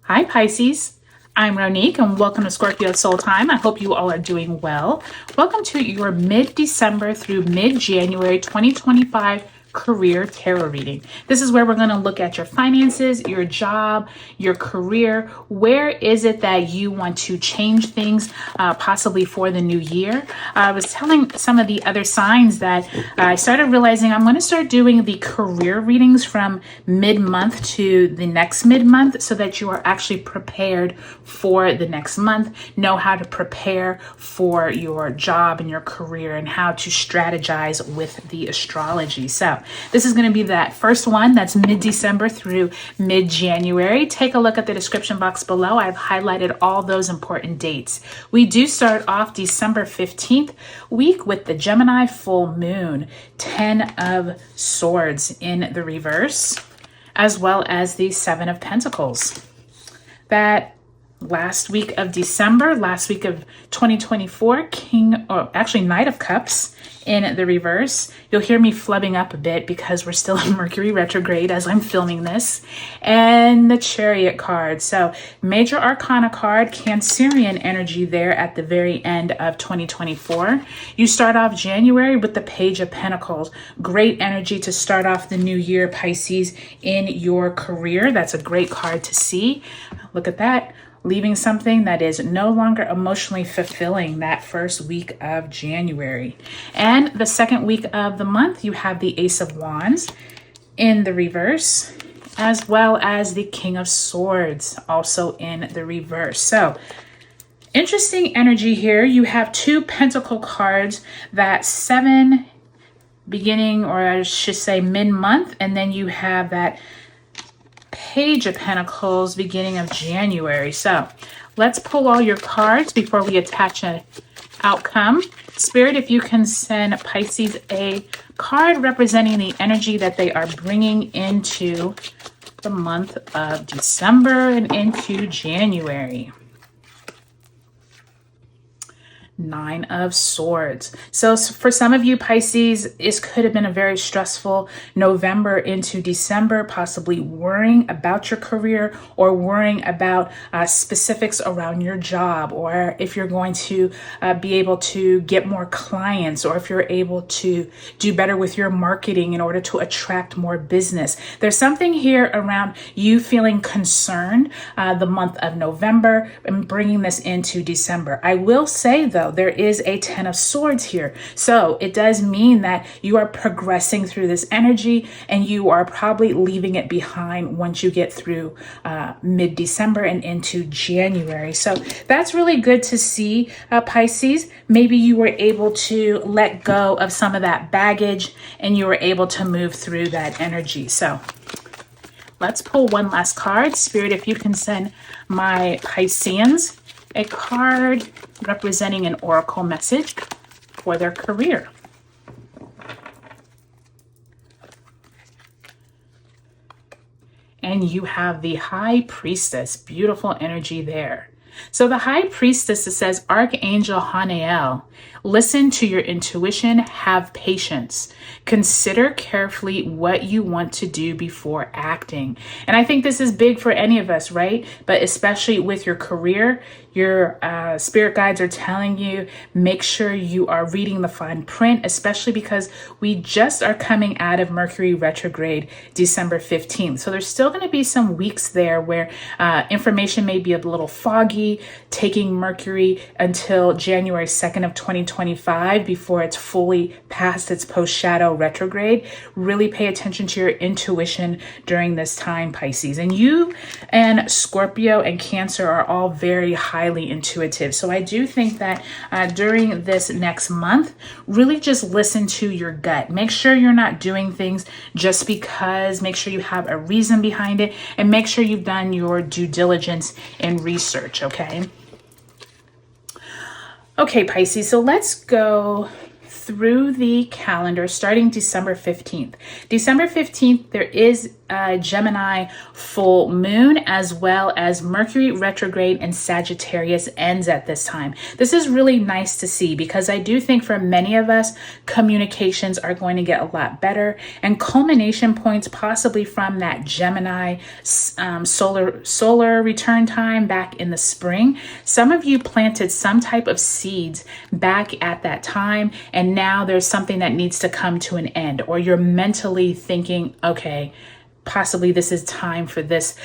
Hi Pisces, I'm Ronique and welcome to Scorpio Soul Time. I hope you all are doing well. Welcome to your mid-December through mid-January 2025 career tarot reading. This is where we're going to look at your finances, your job, your career. Where is it that you want to change things possibly for the new year? I was telling some of the other signs that I started realizing I'm going to start doing the career readings from mid-month to the next mid-month so that you are actually prepared for the next month, know how to prepare for your job and your career and how to strategize with the astrology. So this is going to be that first one that's mid-December through mid-January. Take a look at the description box below. I've highlighted all those important dates. We do start off December 15th week with the Gemini full moon, 10 of Swords in the reverse, as well as the 7 of Pentacles. That last week of December, last week of 2024, Knight of Cups in the reverse. You'll hear me flubbing up a bit because we're still in Mercury retrograde as I'm filming this. And the Chariot card. So major arcana card, Cancerian energy there at the very end of 2024. You start off January with the Page of Pentacles. Great energy to start off the new year, Pisces, in your career. That's a great card to see. Look at that. Leaving something that is no longer emotionally fulfilling that first week of January. And the second week of the month, you have the Ace of Wands in the reverse, as well as the King of Swords also in the reverse. So interesting energy here. You have 2 Pentacle cards, that 7 beginning, or I should say mid-month, and then you have that Page of Pentacles beginning of January. So let's pull all your cards before we attach an outcome. Spirit, if you can send Pisces a card representing the energy that they are bringing into the month of December and into January. 9 of Swords. So for some of you Pisces, this could have been a very stressful November into December, possibly worrying about your career or worrying about specifics around your job, or if you're going to be able to get more clients, or if you're able to do better with your marketing in order to attract more business. There's something here around you feeling concerned the month of November and bringing this into December. I will say though, there is a 10 of Swords here. So it does mean that you are progressing through this energy and you are probably leaving it behind once you get through mid-December and into January. So that's really good to see, Pisces. Maybe you were able to let go of some of that baggage and you were able to move through that energy. So let's pull one last card. Spirit, if you can send my Pisceans a card representing an oracle message for their career. And you have the High Priestess, beautiful energy there. So the High Priestess, it says, Archangel Hanael, listen to your intuition, have patience. Consider carefully what you want to do before acting. And I think this is big for any of us, right? But especially with your career, your spirit guides are telling you, make sure you are reading the fine print, especially because we just are coming out of Mercury retrograde December 15th. So there's still going to be some weeks there where information may be a little foggy, taking Mercury until January 2nd of 2025 before it's fully past its post-shadow retrograde. Really pay attention to your intuition during this time, Pisces. And you and Scorpio and Cancer are all very highly intuitive. So I do think that during this next month, really just listen to your gut. Make sure you're not doing things just because. Make sure you have a reason behind it, and make sure you've done your due diligence and research, okay? Okay, Pisces, so let's go through the calendar starting December 15th. December 15th, there is Gemini full moon, as well as Mercury retrograde and Sagittarius ends at this time. This is really nice to see because I do think for many of us, communications are going to get a lot better, and culmination points possibly from that Gemini solar return time back in the spring. Some of you planted some type of seeds back at that time, and now there's something that needs to come to an end, or you're mentally thinking, okay, possibly this is time for this.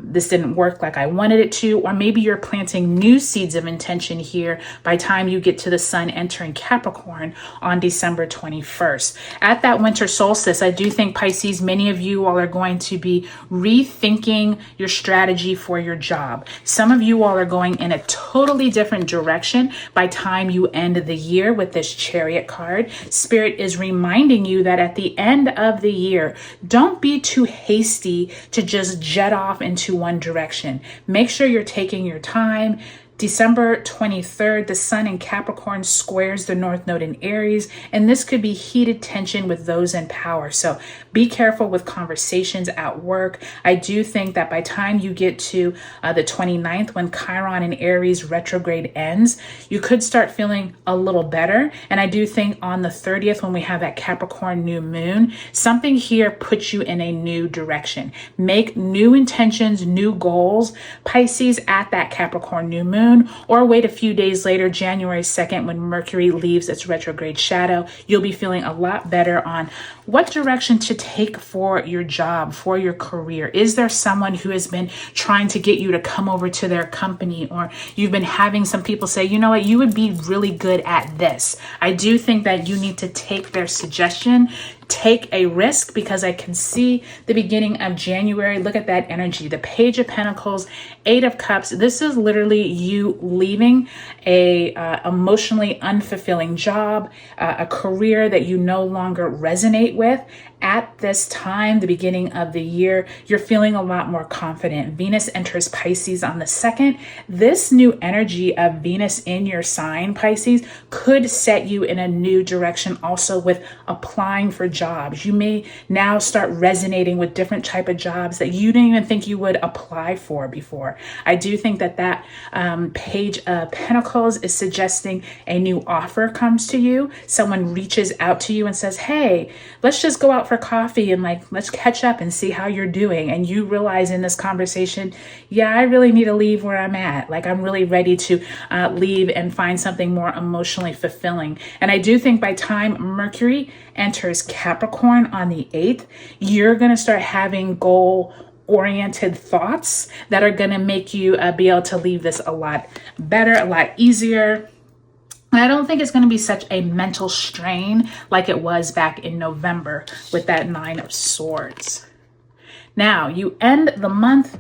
This didn't work like I wanted it to, or maybe you're planting new seeds of intention here by time you get to the sun entering Capricorn on December 21st. At that winter solstice, I do think, Pisces, many of you all are going to be rethinking your strategy for your job. Some of you all are going in a totally different direction by time you end the year with this Chariot card. Spirit is reminding you that at the end of the year, don't be too hasty to just jet off into one direction. Make sure you're taking your time. December 23rd, the sun in Capricorn squares the North Node in Aries, and this could be heated tension with those in power. So be careful with conversations at work. I do think that by time you get to the 29th, when Chiron in Aries retrograde ends, you could start feeling a little better. And I do think on the 30th, when we have that Capricorn new moon, something here puts you in a new direction. Make new intentions, new goals, Pisces, at that Capricorn new moon. Or wait a few days later, January 2nd, when Mercury leaves its retrograde shadow. You'll be feeling a lot better on what direction to take for your job, for your career. Is there someone who has been trying to get you to come over to their company, or you've been having some people say, you know what, you would be really good at this? I do think that you need to take their suggestion, take a risk, because I can see the beginning of January. Look at that energy. The Page of Pentacles, Eight of Cups. This is literally you leaving a emotionally unfulfilling job, a career that you no longer resonate with. At this time, the beginning of the year, you're feeling a lot more confident. Venus enters Pisces on the 2nd. This new energy of Venus in your sign, Pisces, could set you in a new direction also with applying for jobs. You may now start resonating with different type of jobs that you didn't even think you would apply for before. I do think that Page of Pentacles is suggesting a new offer comes to you. Someone reaches out to you and says, hey, let's just go out for coffee and let's catch up and see how you're doing. And you realize in this conversation, yeah, I really need to leave where I'm at. I'm really ready to leave and find something more emotionally fulfilling. And I do think by time Mercury enters Capricorn on the 8th, you're going to start having goal-oriented thoughts that are going to make you be able to leave this a lot better, a lot easier. And I don't think it's going to be such a mental strain like it was back in November with that Nine of Swords. Now, you end the month.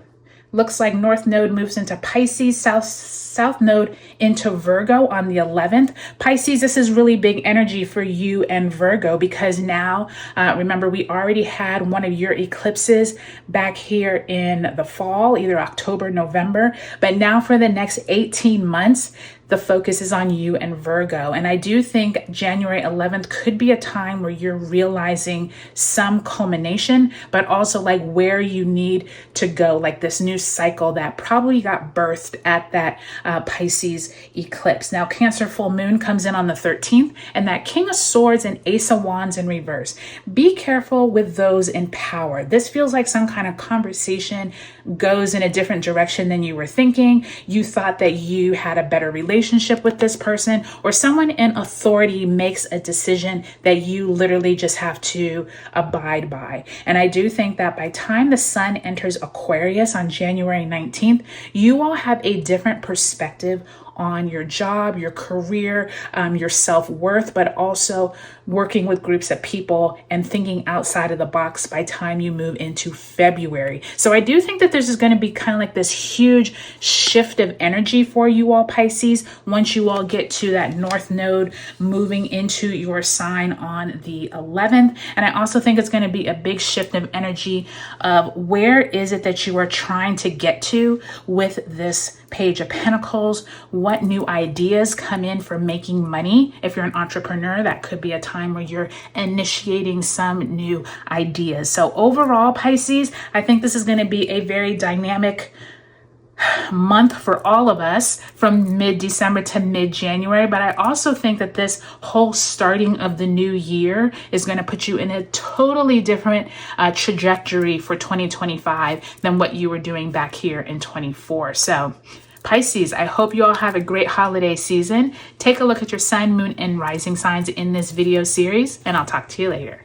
Looks like North Node moves into Pisces, South Node into Virgo on the 11th. Pisces, this is really big energy for you and Virgo, because now, remember, we already had one of your eclipses back here in the fall, either October, November. But now for the next 18 months, the focus is on you and Virgo. And I do think January 11th could be a time where you're realizing some culmination, but also where you need to go, this new cycle that probably got birthed at that Pisces eclipse. Now, Cancer full moon comes in on the 13th, and that King of Swords and Ace of Wands in reverse. Be careful with those in power. This feels like some kind of conversation goes in a different direction than you were thinking. You thought that you had a better relationship with this person, or someone in authority makes a decision that you literally just have to abide by. And I do think that by time the sun enters Aquarius on January 19th, you all have a different perspective on your job, your career, your self-worth, but also working with groups of people and thinking outside of the box by time you move into February. So I do think that this is going to be kind of this huge shift of energy for you all, Pisces, once you all get to that North Node moving into your sign on the 11th. And I also think it's going to be a big shift of energy of where is it that you are trying to get to with this Page of Pentacles, what new ideas come in for making money. If you're an entrepreneur, that could be a time where you're initiating some new ideas. So overall, Pisces, I think this is going to be a very dynamic month for all of us from mid-December to mid-January. But I also think that this whole starting of the new year is going to put you in a totally different trajectory for 2025 than what you were doing back here in 24. So Pisces, I hope you all have a great holiday season. Take a look at your sun, moon, and rising signs in this video series, and I'll talk to you later.